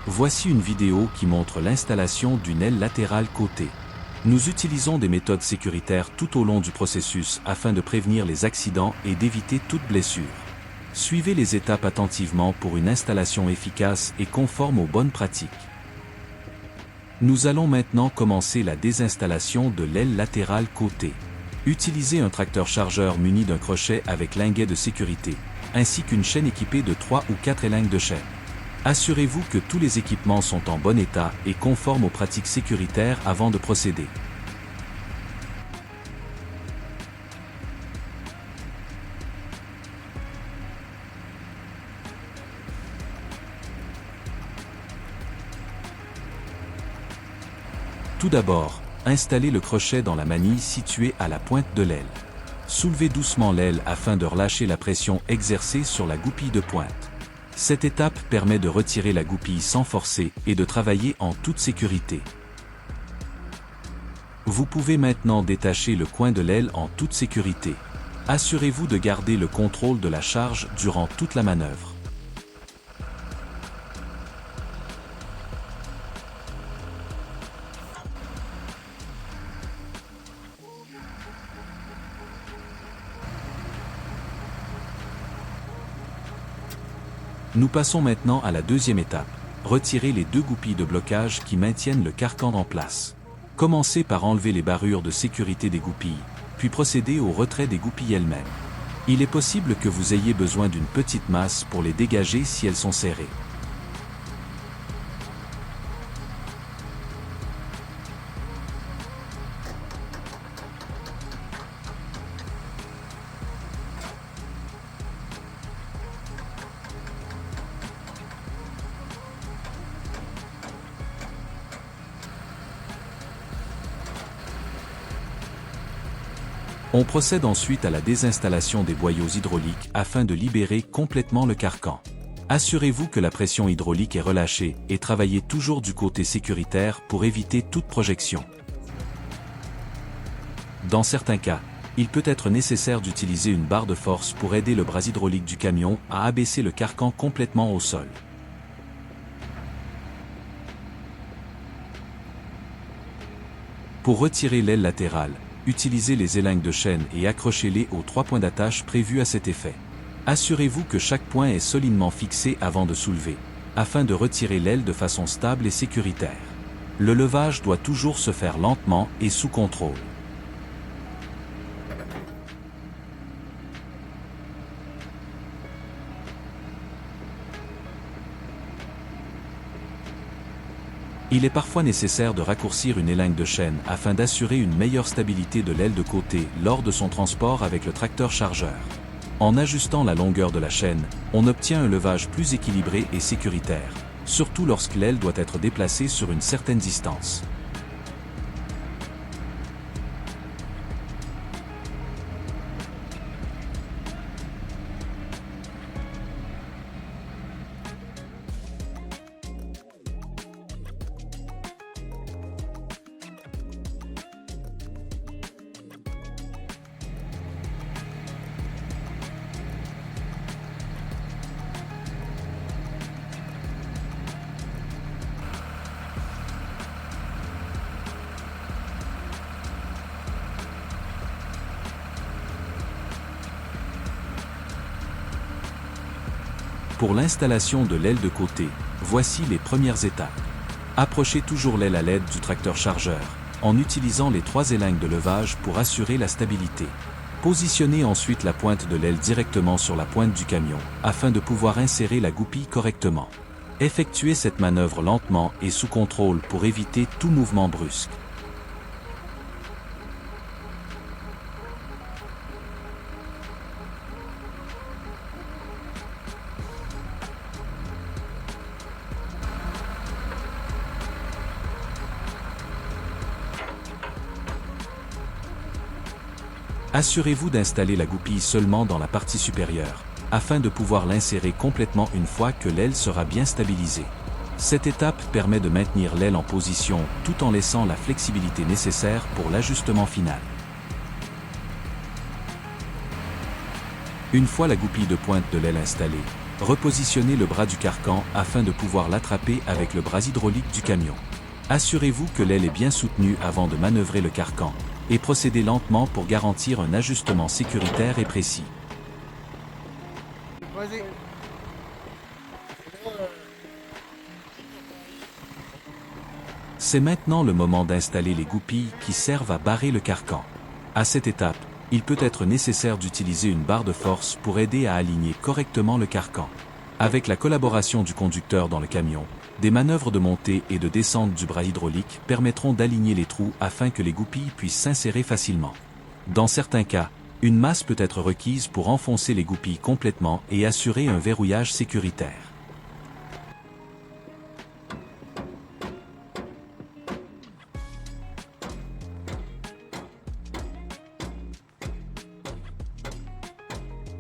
Voici une vidéo qui montre l'installation d'une aile latérale côté. Nous utilisons des méthodes sécuritaires tout au long du processus afin de prévenir les accidents et d'éviter toute blessure. Suivez les étapes attentivement pour une installation efficace et conforme aux bonnes pratiques. Nous allons maintenant commencer la désinstallation de l'aile latérale côté. Utilisez un tracteur chargeur muni d'un crochet avec linguet de sécurité, ainsi qu'une chaîne équipée de 3 ou 4 élingues de chaîne. Assurez-vous que tous les équipements sont en bon état et conformes aux pratiques sécuritaires avant de procéder. Tout d'abord, installez le crochet dans la manille située à la pointe de l'aile. Soulevez doucement l'aile afin de relâcher la pression exercée sur la goupille de pointe. Cette étape permet de retirer la goupille sans forcer et de travailler en toute sécurité. Vous pouvez maintenant détacher le coin de l'aile en toute sécurité. Assurez-vous de garder le contrôle de la charge durant toute la manœuvre. Nous passons maintenant à la deuxième étape. Retirez les deux goupilles de blocage qui maintiennent le carcan en place. Commencez par enlever les barrures de sécurité des goupilles, puis procédez au retrait des goupilles elles-mêmes. Il est possible que vous ayez besoin d'une petite masse pour les dégager si elles sont serrées. On procède ensuite à la désinstallation des boyaux hydrauliques afin de libérer complètement le carcan. Assurez-vous que la pression hydraulique est relâchée et travaillez toujours du côté sécuritaire pour éviter toute projection. Dans certains cas, il peut être nécessaire d'utiliser une barre de force pour aider le bras hydraulique du camion à abaisser le carcan complètement au sol. Pour retirer l'aile latérale, utilisez les élingues de chaîne et accrochez-les aux 3 points d'attache prévus à cet effet. Assurez-vous que chaque point est solidement fixé avant de soulever, afin de retirer l'aile de façon stable et sécuritaire. Le levage doit toujours se faire lentement et sous contrôle. Il est parfois nécessaire de raccourcir une élingue de chaîne afin d'assurer une meilleure stabilité de l'aile de côté lors de son transport avec le tracteur chargeur. En ajustant la longueur de la chaîne, on obtient un levage plus équilibré et sécuritaire, surtout lorsque l'aile doit être déplacée sur une certaine distance. Pour l'installation de l'aile de côté, voici les premières étapes. Approchez toujours l'aile à l'aide du tracteur chargeur, en utilisant les 3 élingues de levage pour assurer la stabilité. Positionnez ensuite la pointe de l'aile directement sur la pointe du camion, afin de pouvoir insérer la goupille correctement. Effectuez cette manœuvre lentement et sous contrôle pour éviter tout mouvement brusque. Assurez-vous d'installer la goupille seulement dans la partie supérieure, afin de pouvoir l'insérer complètement une fois que l'aile sera bien stabilisée. Cette étape permet de maintenir l'aile en position tout en laissant la flexibilité nécessaire pour l'ajustement final. Une fois la goupille de pointe de l'aile installée, Repositionnez le bras du carcan afin de pouvoir l'attraper avec le bras hydraulique du camion. Assurez-vous que l'aile est bien soutenue avant de manœuvrer le carcan, et procédez lentement pour garantir un ajustement sécuritaire et précis. Vas-y. C'est maintenant le moment d'installer les goupilles qui servent à barrer le carcan. À cette étape, il peut être nécessaire d'utiliser une barre de force pour aider à aligner correctement le carcan. Avec la collaboration du conducteur dans le camion, des manœuvres de montée et de descente du bras hydraulique permettront d'aligner les trous afin que les goupilles puissent s'insérer facilement. Dans certains cas, une masse peut être requise pour enfoncer les goupilles complètement et assurer un verrouillage sécuritaire.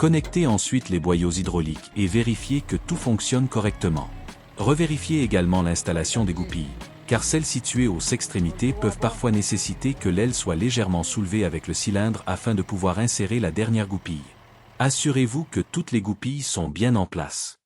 Connectez ensuite les boyaux hydrauliques et vérifiez que tout fonctionne correctement. Revérifiez également l'installation des goupilles, car celles situées aux extrémités peuvent parfois nécessiter que l'aile soit légèrement soulevée avec le cylindre afin de pouvoir insérer la dernière goupille. Assurez-vous que toutes les goupilles sont bien en place.